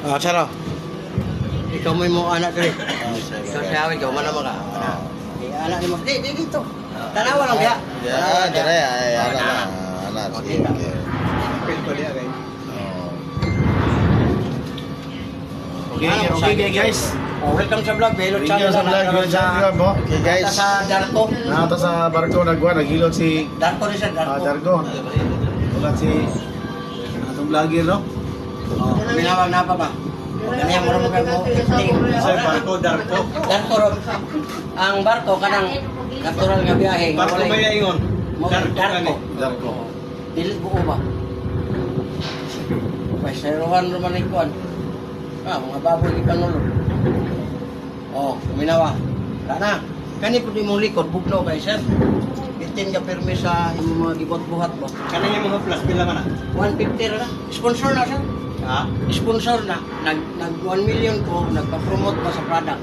Ah, saro. Ikaw mo yung anak dali. Ikaw sige. si Hawid, ikaw man naman ka. Anak ni mo. Di dito. Tanawa lang ya. Ya, dire ay ana na. Ana Okay. sige. Okay guys. Oh, welcome sa vlog. Hello Thank you sa vlog. Yun sa vlog mo. Okay guys. Sa Darko. Nakata sa barko nagwa, naghilot si Darko rin siya, Darko. Dargo. Ulat si atong vlogger, no? Oh, minawag na pa ba? Kanya mo rin mo. Sa barko, Darko. Darko ron. Ang barko kanang natural nga biyahe. Barko ba yan yun? Darko. Darko. Dili buo ba? May seruhan naman ni Kuan. Mga baboy di panulog. Oh, kuminawa. Kana. Kani po di mong likod, bugnaw kay sir. Bitin ka permi sa imong mga gibot-buhat ba? Kanang yung mga plus pila man 150 na. Sponsor na siya. ha? Sponsor na. Nag 1 million ko, nagpa-promote pa sa product.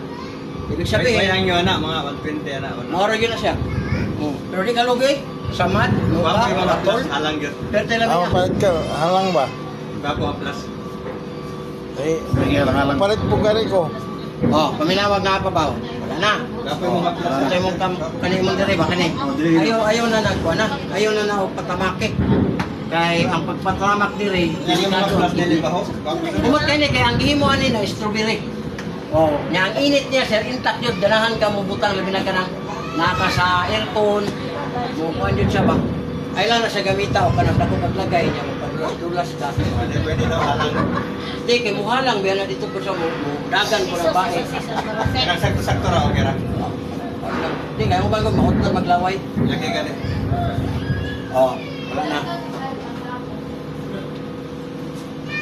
Ibig sabihin, Sayang nyo na, mga 120 na. maura yun na siya. Pero di ka lugi. Samad, lupa, Bago yung mga matol. plus, halang yun. Pero lang Ako niya. palit ka, halang ba? Bago ang plus. Eh, halang. palit po gari ko. Oh, paminawag nga pa ba? Wala na. Bago yung mga plus. Ito yung kanina mong diri ba kani? Ayaw na nagkuha na. Ayaw na na patamake. Kay ang pagpatamak diri, Yan yung mga plus nila ba ho? umot kay ni kay ang gihimo ani na strawberry. Oh, nya ang init niya sir, intact yun, ganahan ka mo butang labi na kanang naka sa aircon. Mo kuan yun siya ba? Ay lang na sa gamita o kanang dako paglagay niya mo padulas ka. Pwede daw halang. Di kay muha lang biya na dito ko sa mo dagan ko na bae. Kaya sakto-sakto ra, okay ra. Di kay mo bago mahot na maglaway. Lagi gani. Oh, wala na.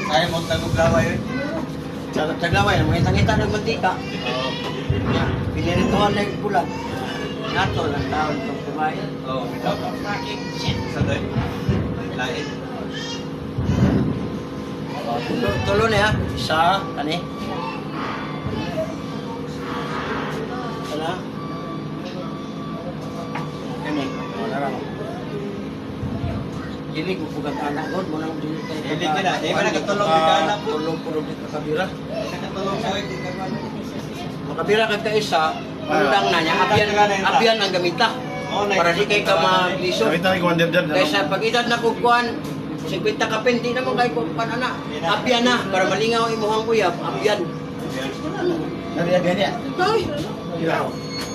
Kaya mo taguplawa yun. Taglaway, mangita-ngita ng mantika. Pinirituhan na yung bulan. Nato lang taon itong kumain. Oo, bitaw. Sa doon. Lain. Tulo na ya. Isa, kani. Sana. Kani. Wala lang. Dili ko pugat anak ko, mo nang dili kay. Dili ka na, di ba nakatulog di ka anak? Tulog dito sa kabira. Nakatulong sa di ka man. Makabira ka isa, undang na niya. Abyan ang gamita. Para di kay ka magliso. Nakita ko under dyan. Kaysa pag edad na kukuan, 50 ka pen, di naman kayo kukuan ana. Abyan na, para malingaw imuhang uyab, abyan. Ganyan. Tay.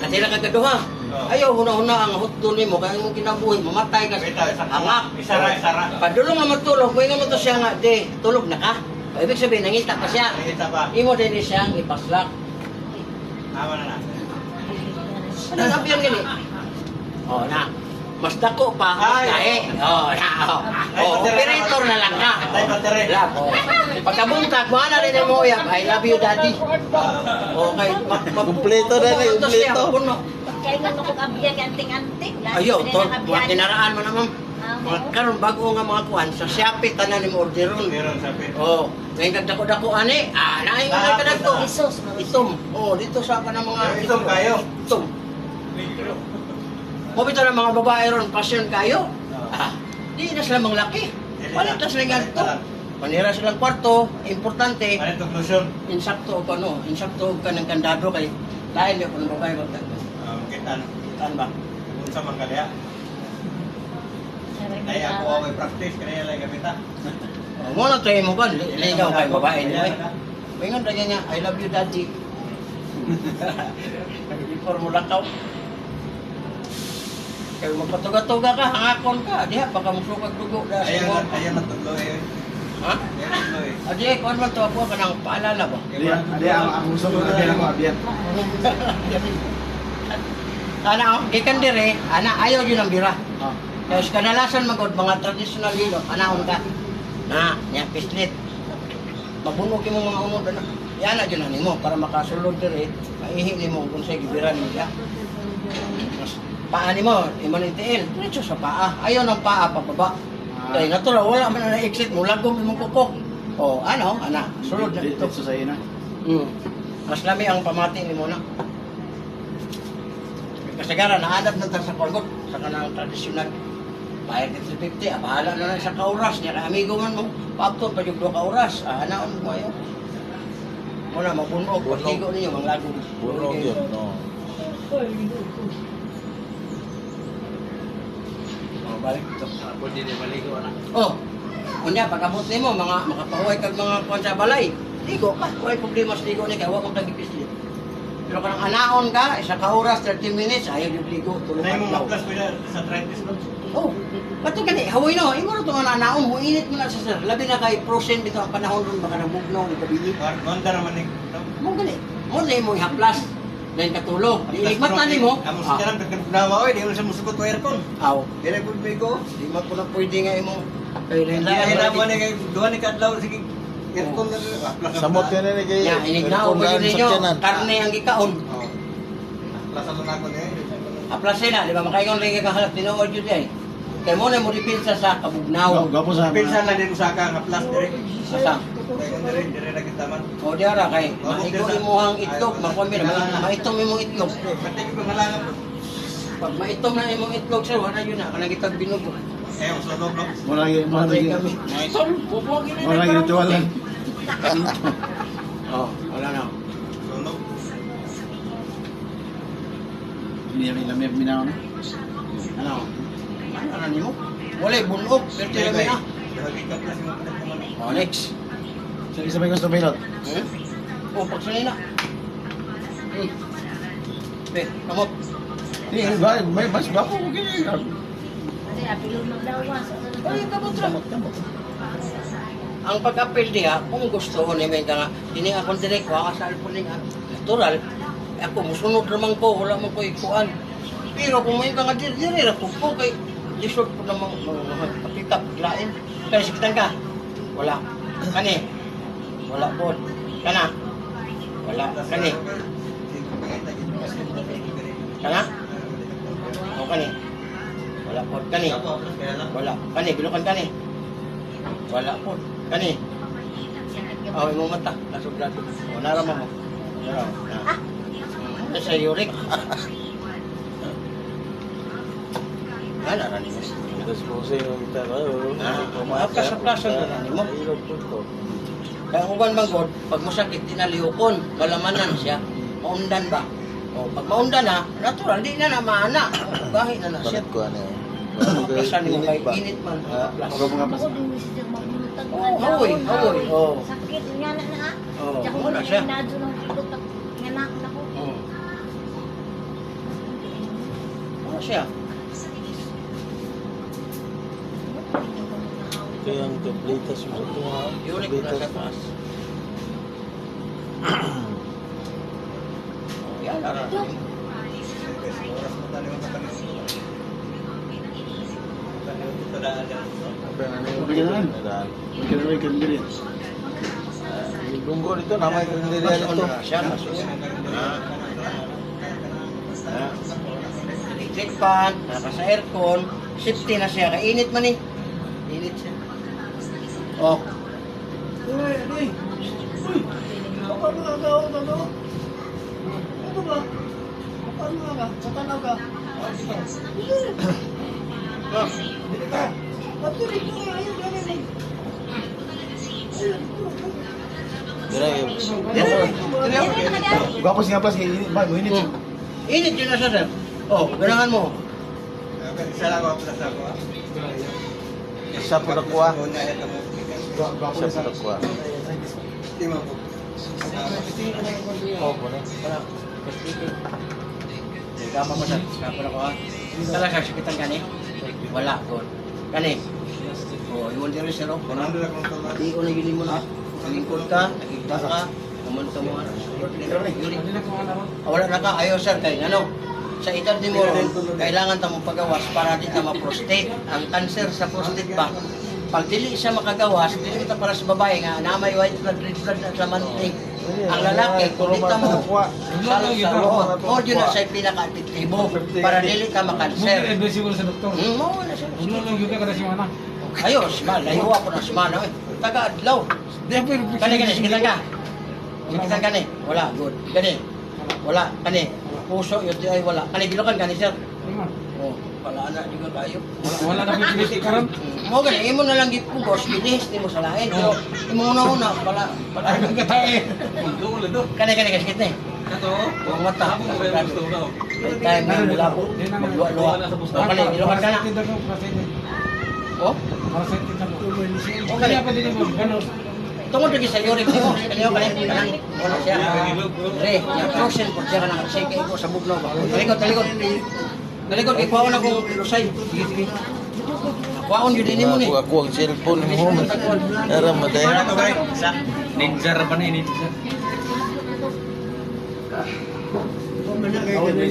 Kasi na kagaduha. Ayaw, huna-huna ang hotdog ni mo, kaya mong kinabuhi, mamatay ka sa hangak. Isara. Padulong nga matulog, kung nga mo to siya nga, di, tulog na ka. Ibig sabihin, nangita pa siya. Nakita pa. Imo din siyang ipaslak. Tama na na. Ano abyan gani? Oh, na. Mas dako pa, tae. Oh, na. Oh, operator na lang na. Tay battery. Lab. Oh. Pagkabuntag, mo na rin mo uyab, I love you daddy. Okay, Kumpleto na rin, kumpleto. Kaya nga nung abyan anting-anting. Ayaw, to, mga kinaraan mo naman. Karon bago nga mga kuhan, sa Shopee tanan ni orderon. Meron sabi. Oh, ngayon dako ani. Naay mo na kadagto. Isos. Itom. Oh, dito sa kanang mga Itom kayo. Itom. Mo bitaw ng mga babae ron, pasyon kayo. Di na sila mga laki. Palit na sila ganito. Manira silang kwarto, importante, Ano itong lusyon? insakto o ano, insakto ka ng kandado kay dahil yung ng babae magtagpo. Kitan. Taan ba? Kung sa mangkalya. Ay ako away practice. Kaya lang gamita. Mo na tayo mo kan, ligaw kay babae niya. Mingon ra niya, I love you daddy. Formula ka. Kaya magpatuga-tuga ka, hangakon ka, diha baka musukag dugo da sa mo. Ayan na tuloy eh. Ha? Ayan na tuloy. Adi, kuan man to ako kanang paalala ba? Ang gusto ko na ako abyan. Ana, gikan dire, ana ayaw yun ang bira. Kaya sa kadalasan magod mga traditional yun, anahon ka. Na, niya pislit. Mabunog yung mga unod na. Yan na dyan nimo para makasulod dire, maihi nimo kung sa gibira nimo siya. Mas paa nimo, iman itiil, diretso sa paa. Ayaw ng paa pababa. Kaya natural, wala man na exit mo, lagom imong kukok. O, ano, ana, sulod na dito. Dito sa ina. Mas lami ang pamati nimo na. Kasagaran, naadap na tayo sa Colgot, sa kanang tradisyonal. Bayad ka 350, bahala na lang sa kauras. Niya ka amigo man mo, paapto pa yung 2 kauras. Naon mo yun. Muna mabunog, Bunog. pagtigo ninyo mga lagong. Bunog yun, no. Oh, balik ito. Pwede din maligo na. Oh, kunya pagkabot nimo mga makapahuay kag mga kuwan sa balay. Ligo pa, wala problema sa ligo ni kay wa mo tagipis dito. Pero kanang anaon ka, isa ka oras, 30 minutes, ayaw yung ligo. Tulog Nay mo adlaw. maplas ko sa tritis ko. Oh, bato gani, hawoy no, imo ro tong anaon, muinit mo na sa sir. Labi na kay frozen dito ang panahon ron baka nabugnaw ni gabi. Gonda naman ni. Mo gani. Mo na mo ihaplas. Then katulog. Iligmat na nimo. Amo sa kanang pagkanawa oy, di mo sa musugot o aircon. Aw, Dire pud mi ko. di man ko na pwede nga imong kay Hila mo ni kay duha ni kadlaw sige. Aircon na aplas. Samot yan na kay Ya, inignaw ko yun ninyo. Karne ang gikaon. Oh. Aplasan mo na ako ni. Aplasin na, di ba? Makaingon rin ka kahalap, tinuod yun ay. Kaya mo na mo dipinsa sa kabugnaw. Gapo sa Pinsan na din usaka nga plus dire. Asa? Dire dire na kita man. O di ara kay, maigo imuhang itlog, makomi na, maitom imong itlog. Pati ko malangan. Pag maitom na imong itlog, sir, wala yun na, kanang kitag binugo. Eh, sunog no. Patay kami. Maitom, bubogin na Wala yung ritual lang. Oh, wala na. Sunog. Lamig minaw na. Ano? Ano nimo? Wala, bunog, pero tira na. Lagi ka plus mo pala naman. O, next. Sa isa may gusto pilot. Oh, pagsanay na. Be, kamot. May bas gapo ko kini. Kasi apilog maglawas. Ay, kamot ra. Ang pag-apel diha, kung gusto ko ni may nga, dini akong direct, waka sa alpon nga. Natural, ako musunod naman ko, wala man ko ikuan. Pero kung may nga diri ra po kay lisod po namang pakita, lain. Kaya sikitan ka, wala. Kani, wala po. Kana, wala. Kani, kana, o kani. Wala po. Kani, wala. Kani, bilukan kani. Wala po. Kani. Oh, imong mata. Nasuglat. O, narama mo. Narama. Na. Ito sa uric. Ah, narani mo. Tapos po sa yung kita. Plasan na nani mo. Kaya kung ban manggod, pag masakit, tinaliyukon. Malamanan siya. Maundan ba? O, pag maundan na, natural, di na na maana. Bahi na na siya. Bakit ko ano yun? Plasan mo kay init man. Plasan. Ako din mo siya magbulutag. Oh, hawoy, hawoy. Oh. Sakit nga na na. Oh, Tsaka wala hindi siya. na nadyo ng bulutag. Nga na ako. Oh. Ano siya? Kaya ang tabletas mo sa ito ha. Uric na sa taas. Yan, narani. Oras mo tali mo sa kanila. Ito na Yung lunggo dito, namay karinderya Mas dito. ano na siya, mas electric fan, naka sa aircon, safety na siya, kainit man eh. Init siya. Oh. Dira yung... Init Gwapo siya plus kay init ba? Init siya. yun na siya, sir. Oh, ganahan mo. Isa lang ako plus ako. Isa po na kuha. Una ito mo. Isa po na kuha. Timo po. Oo po na. Gama mo, sir. Kapag ako, ha? Talaga, sakitan ka ni? Wala, good. Kani? Oh, iwan din rin, sir. Oh. Kunando na kung tama. Hindi ko na yun mo na. Lingkod ka, nakita ka, kumunta mo. Wala na ka, ayaw sir, kay ano, sa edad ni mo, kailangan tamong pagawas para di ta ma-prostate. Ang cancer sa prostate ba, pag dili siya makagawas, dili ito para sa babae nga, na may white blood, red blood na sa mantig. Ang lalaki, kung di ta mo, o yun na siya pinaka-epektibo para dili ka makanser. Sa doktor. Mo na siya. Uno lang yung kada si mana. Ayos, layo ako na semana. Taga-adlaw. Kani, sikitan ka. Sikitan ka ni. Wala, good. Kani. Wala, kani. Puso, yun ay wala. Kani, bilokan ka ni sir. Oh, pala na di ka kayo. Wala na pinipili ka ron. Mo gani imo na lang gipugos, gilihis nimo sa lain. Pero imo una pala Ang katae. kani kaskit ni. Ang mata. Time na mulabo. Magluwa-luwa. O kani ilukan ka na. Oh, Para sa itin ako. o Kaya kani. pa din mo, gano'n. Tungod lagi sa yuri mo. Kaniyo kani kanang wala siya. Re, ya frozen po siya kanang sige ko sa bugnaw ba. Talikod. Talikod kay kuwaon ako lusay. Sige. Kuwaon gyud nimo ni. Ako ang cellphone mo. Ara maday. Ninja ra pa ni ninja.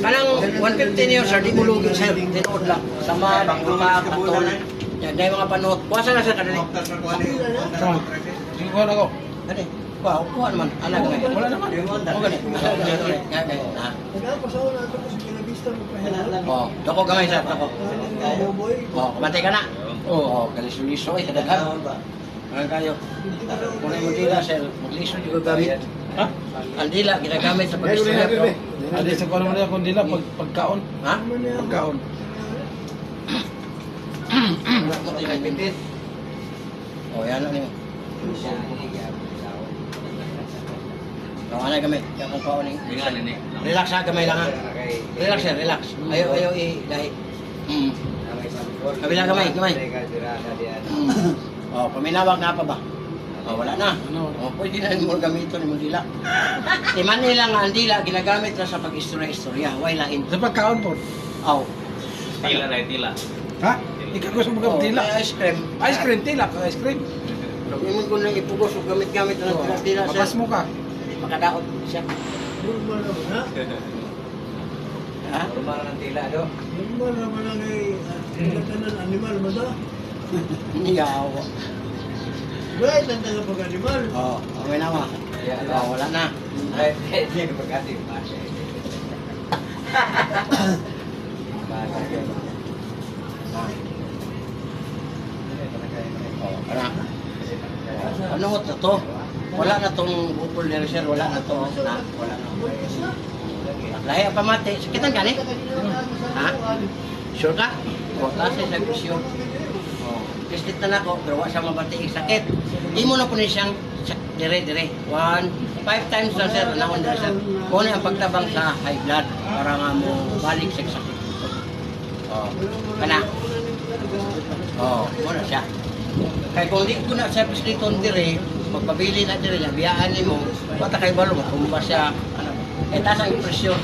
Kanang 150 niyo sir, di mo lugi sir. Tinuod lang. Sama, mga katon. Yan, dahil mga panuot. Kuwasa na sir kanini. Sige ko na ako. Kani, kuha naman. Anak nga. Wala naman. O gani. Ha? Oh, dako gamay sir, dako. Oh, kamatay ka na. Oh, kaliso-liso ay kadaghan. Ano kayo? Kung mo dila sir, magliso di ko gamit. Ha? Ang dila ginagamit sa pag-istorya bro. Adi sa kuno mo na kung dila pagkaon. Ha? Pagkaon. Oh, yan lang nimo. Ang anay gamay, kaya kung pauling. Relax ha, gamay lang ha. Relax sir, relax. Ayaw i-gahi. Kabila gamay. Oh, paminawag nga pa ba? Oh, wala na. Ano? Oh, pwede na mo gamiton mo dila. Di man nila nga ang dila ginagamit na sa pag-istorya-istorya. Why lain? Sa pagkaon po. Aw. Tila. Ha? Ikaw gusto mo Oh, dila. may ice cream. Ice cream, tila ka ice cream. Imun ko nang ipugos o gamit-gamit na ng dila sir. Mabas mo ka. Makadaot siya. Ha? Hindi ka awa. Oh, okay na ma. Oh, wala na. Oh, anak. Ano mo to? Wala na tong bukol ni sir, wala na to. Wala na. Lahi pa mati. Sakitan ka ni? Ha? Sure ka? O, kasi sa sure. Oh, kislit na nako, pero wala siya mabati sakit. Imo na po ni siyang dire. 5 times na sir, naon na sir. Kung ang pagtabang sa high blood, para nga mo balik sa sakit. Oh, kana. Oh, muna siya. Kaya kung di ko na sa pisliton dire, magpabili na dire, biyaan ni mo, bata kay balo, matumba siya. Ano, taas ang impresyon.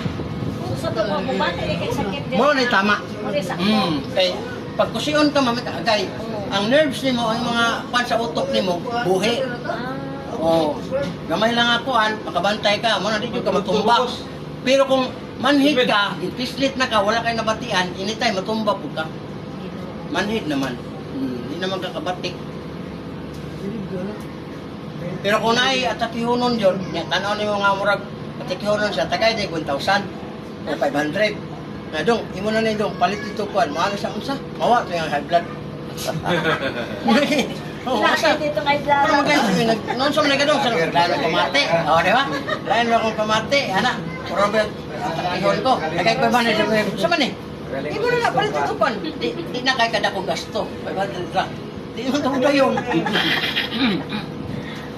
Sa to mo bumati kay sakit din. Mo na tama. Mo ni sakit. Kay pag kusion ka mamit agay, ang nerves nimo, ang mga pan sa utok nimo, buhi. Oh, gamay lang ako makabantay ka, mo na dito ka matumba. Pero kung manhid ka, pislit na ka, wala kay nabatian, anytime matumba po ka. Manhid naman. Hindi naman kakabatik. Pero kung na'y atakihunon yun, tanaw niyo nga murag atakihunon siya, tagay din 1,000 o 500. Na dong, imo na nindong, palit ito kuan, maano sa unsa? Mawa ito yung high blood. Oo, asa. Dito kay Pero Clara. magkaya, nonsong na gadong, lain mo pamati. Oo, di ba? Lain mo akong pamati, anak. Robert, atakihon ko. Nagay ko ba na sa man eh? Di mo na palit ito kuan. Di na kay kada kong gasto. 500 lang. Di mo ito dayon.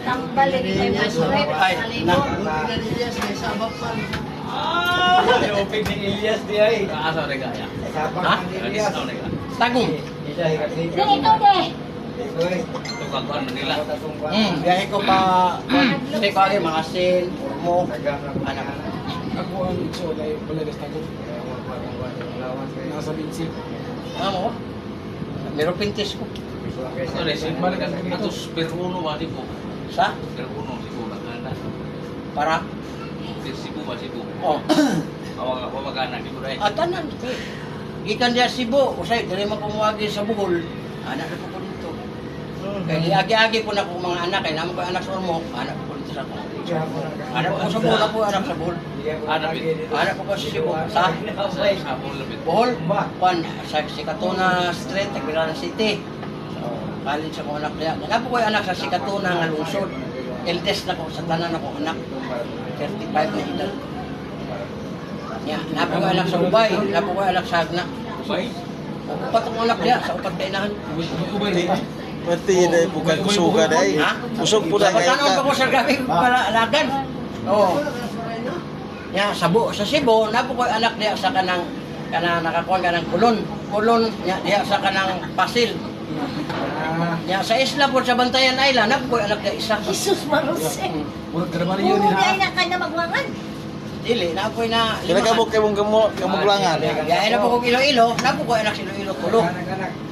Tambalik kay Masret. Ay, na. Open ni Elias di ay. Asa rega ya. Ha? Tagong. Dili ikaw de. Tukang Manila. Biyahe ko pa, kasi ko agay, makasin, urmo, anak. Ako ang itso na yung balagas tago. Nasa binsi. Ano mo? Meron pintis ko. Sorry, balik ka atus per uno ba tipo? Sa? Per uno tipo magana. Para? Sibu ba sibu? Oh. Awang ako magana di ko dai. Tanan. Gikan dia Cebu, usay dili man kumuagi sa Bohol. Anak na ko dito. Kaya agi-agi ko na ko mga anak, kaya naman ko anak sa Ormoc, anak ko dito sa ako. Anak ko sa Bohol, ako anak sa Bohol. Anak ko sa Cebu, sa Sabon lebih. Bohol, pan sa Sikatuna Street, Tagbiran City. College ako anak niya. Napo ko anak sa Sikatuna nga lungsod. Eldest na ko sa tanan ako anak. 35 na edad. Ya, napo ko anak sa Ubay, napo ko anak sa Agna. Upat ang anak niya sa upat na inahan. Pati yun ay bukan kusuga dahil. Ha? Kusog po na Dapat ngayon ano ka. pa ko sa gabi para alagan. Oo. Ya, sa Cebu, napo ko anak niya sa kanang nakakuha ka ng kulon. Kulon niya diya sa kanang Pasil. Ya, sa isla po sa Bantayan Island, napo ko anak niya isa. Jesus Marose. Huwag ka naman yun Umuwi ha. ay na ka na magwangan. Dili, napo na Kinakabok kayo mong kamuglangan. Ya, na po ko Iloilo, napo ko anak si Iloilo tulo.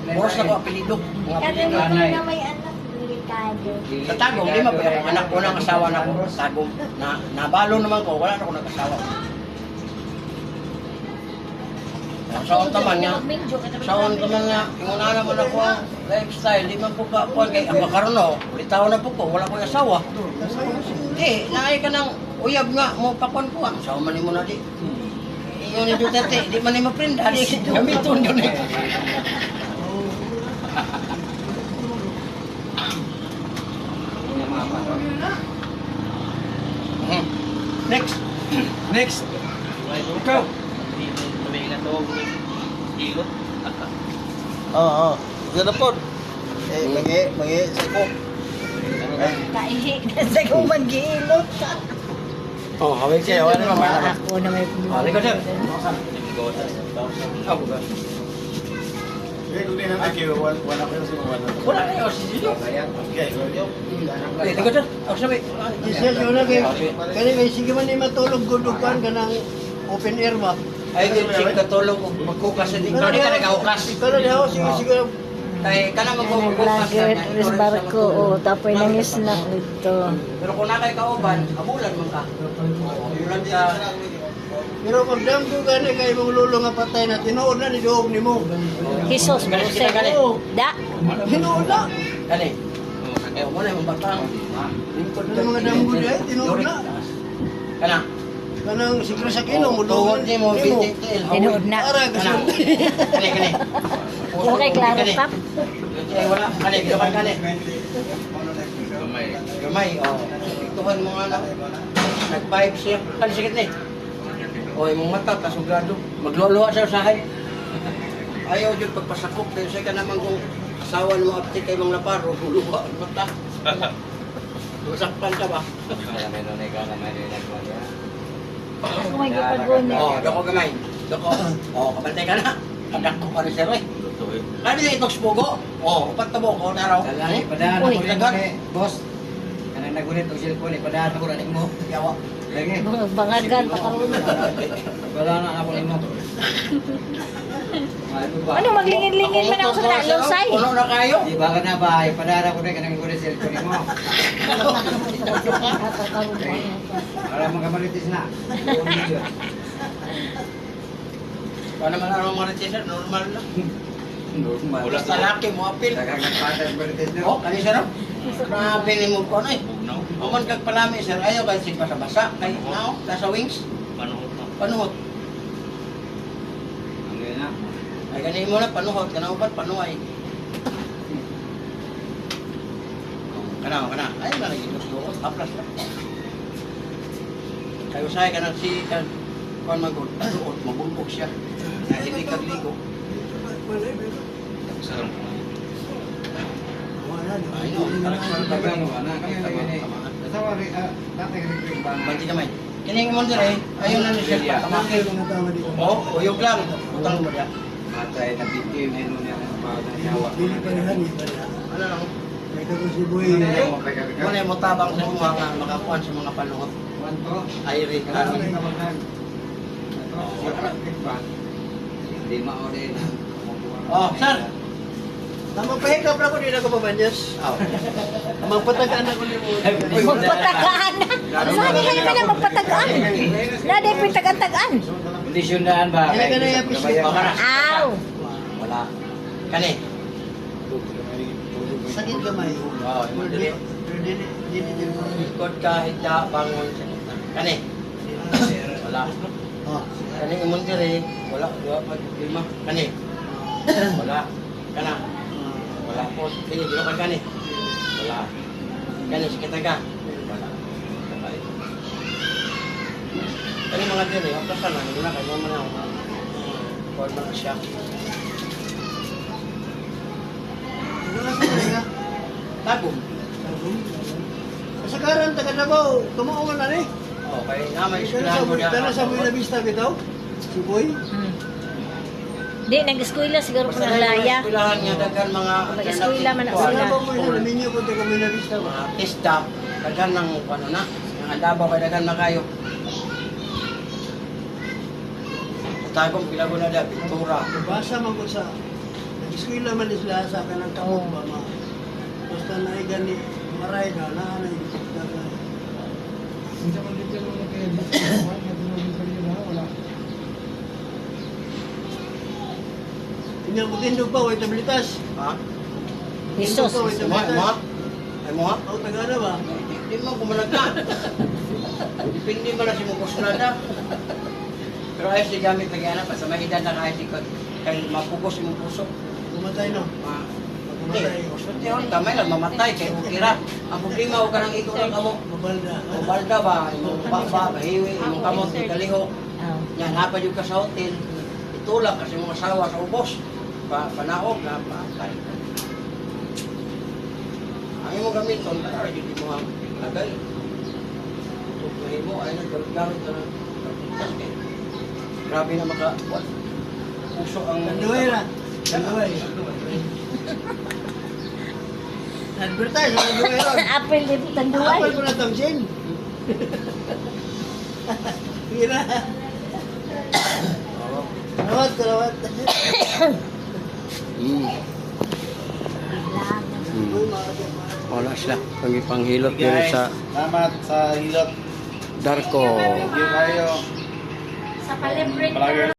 Boros na ko apelido. Mga apelido. Kagamitin na may anak. Delikado. Sa Tagum, lima po yung anak ko ng asawa na ko. Tagum, nabalo naman ko, wala na ako nag-asawa. Saon taman nga, saon taman nga, yung una naman ako ang lifestyle, di man po ka po, kay ang makaroon no, ulitaw na po ko, wala ko yung asawa. Eh, naay ka ng uyab nga, mo pakon ko, saon man mo na di. Iyon ni Duterte, di man ni maprinda, di gamiton yun eh. Next. Next. Ikaw. Oo. Gana po. Magi, sa ko. Kaihi na sa kumang giilot. Oh, hawig kayo, wala naman ba? Ako na may Oh, liko sir. Eh, kung di naman kayo, wala kayo sa wala. Wala na yun, si Silo. Okay, Liko sir, ako sabi. Isa siya na kay kani may sige man ni matulog gudukan ka ng open air ba? Ay, di sige katulog og magkukas sa di. Ikaw di ka nag-aukas. Pero di ako sige sige Kay kana magkukas Vlogger, Chris Barco, o tapoy ng snack dito. Pero kung na kay kauban, abulan man ka. Abulan ka. pero pag dam ko gani kay mong lulo nga patay na tinuod na ni duog nimo. Jesus Galit Marose. kita, galit. Da. Tinuod na. Kani. Oh, mo na yung batang. Lingkod Ano mga damgo di ay tinuod na. Kana. Kanang siguro sa kilo mo Tuwod duog ni mo bitil. Tinuod na. Ara Kana. kasi. Kani. Okay, klaro tap. Eh, wala. Kani, gaman kani. Gamay, oh. Ituhan mo nga na. Nag-pipe siya. Kani, sikit ni. O, yung mata, kasugado. Magluluha siya sa usahay. Ayaw dyan pagpasakop. Dahil siya ka naman kung asawa mo aptik kay mga laparo, luluha ang mata. Masakpan ka ba? Ako may gipagod Oo, doko gamay. Doko. Oo, kapantay ka na. Kadak ko ka rin sir, eh. Kani na itong spugo. Oo, upat na ko na raw. Padaan Uy. ako rin mo ni boss. Kanang nagunit og cellphone ni padaan ako rin mo. Yawa. Lagi. bangagan pa karon. Wala na ako rin mo. Ano maglingin-lingin man ako sa talusay. Puno na kayo. Di ba ka na ba? Padaan ako rin kanang nagunit cellphone mo. Para magamaritis na. Paano man ang mga retisar, normal lang. Normal. Basta laki mo apil. Nakakagpatas maritis na. Oh, kani sir. Grabe ni mo ko ay. Aman kag palami sir, ayaw kay sig basa-basa kay now nasa wings. Panuhot. Ano yun na? Ay gani mo na panuhot kana upat panuay. Kana. Ay na lagi gusto. Aplas lang. Kayo say kana si kan kon magod. Mabumbog siya. Na hindi kag ligo. Ay no, Tagang mo na kami na yun eh. Asawa rin, dati rin ba? Banti kamay. Kining mo dire, ayaw na ni siya kamakil. Oh, uyog lang. Utang mo dia. Matay na video yung menu niya ng pag-asawa. Dili pa ni pala. Ano lang? Kay ko si boy. Ano na yung mapagkakagat? Muna yung motabang sa mga makakuan sa mga panuhot. One to? Ay rin Kami kami. kabagan. Hindi maorin. Oh, sir. Namang pahikap na ko di na ko pabanyas. Oh. Amang patagaan ako ni mo. Magpatagaan na. Saan kayo ka na magpatagaan? Naday pitagan-tagaan. Kondisyonan ba? Kaya ka na yung episode. Aw. Wala. Kani. Sakit kamay. Oh, mo dili. Pero dili. Ikot ka hita bangon sa kita. Kani. Wala. Oh. Kani imong dire, wala dua pa lima. Kani. Wala. Kana. Wala po. Kini dilo ka kani. Wala. Kani sikit ka. Wala. Kabay. Kani mga dire, aplasan na nila kay mo man ang kuan man siya. Tagum. Kasagaran, taga Davao, tumuungan na ni. Okay, naman eskwelahan mo na. Kana sa Buena Vista bitaw? Si Boy? Di, nag-eskwela siguro po ng laya. Eskwelahan niya, daghan mga Mag-eskwela man ako kuwan. sila. Wala ba mo yung naminyo kung taga Buena Vista ba? Mga artista, daghan ng ano na. Yung Andabaw kay daghan na kayo. Sa Tagum, pila ko na da, Pintura. Basa man ko sa nag-eskwela man din sila sa kanang kamot ba ma. Basta naigan ni Maray na naanay taga. Hindi man dito yung kaya dito. Wala. Inyang butindog pa, way tablitas. Ha? Jesus. Way Ay mo? tablitas. Ay mo? O, taga na ba? Di mo kumalag na. Dipindi mo na si mong kusnada. Pero ayos di gamit lagi anak, sa may edad na kahit ikot. Kaya mapugos yung puso. Kumatay no. Hindi, kuswerte yun, kamay lang, mamatay, kaya ukira. Ang problema, huwag ka nang ikaw lang kamo. Mabalda. O balda ba, imong baba, bahiwi, imong kamot, ikaliho. Oh. Yan, hapa yung ka sa hotel. Itulak kasi mong asawa sa ubos. Panaog na, patay. Ang imong gamiton, para hindi mo ang lagay. Tutuhin mo, ay naggamit ka ng pagpuntas kayo. Grabe na puso ang... Tanduay ra. Tanduay. Advertise, tanduay ra. Apel din tanduay. Apal ko na tamsin. Hira. Kalawat, kalawat. Wala sila. Panghilot Guys, salamat sa hilot. Darko. Thank you kayo. Sa palibre. Palagi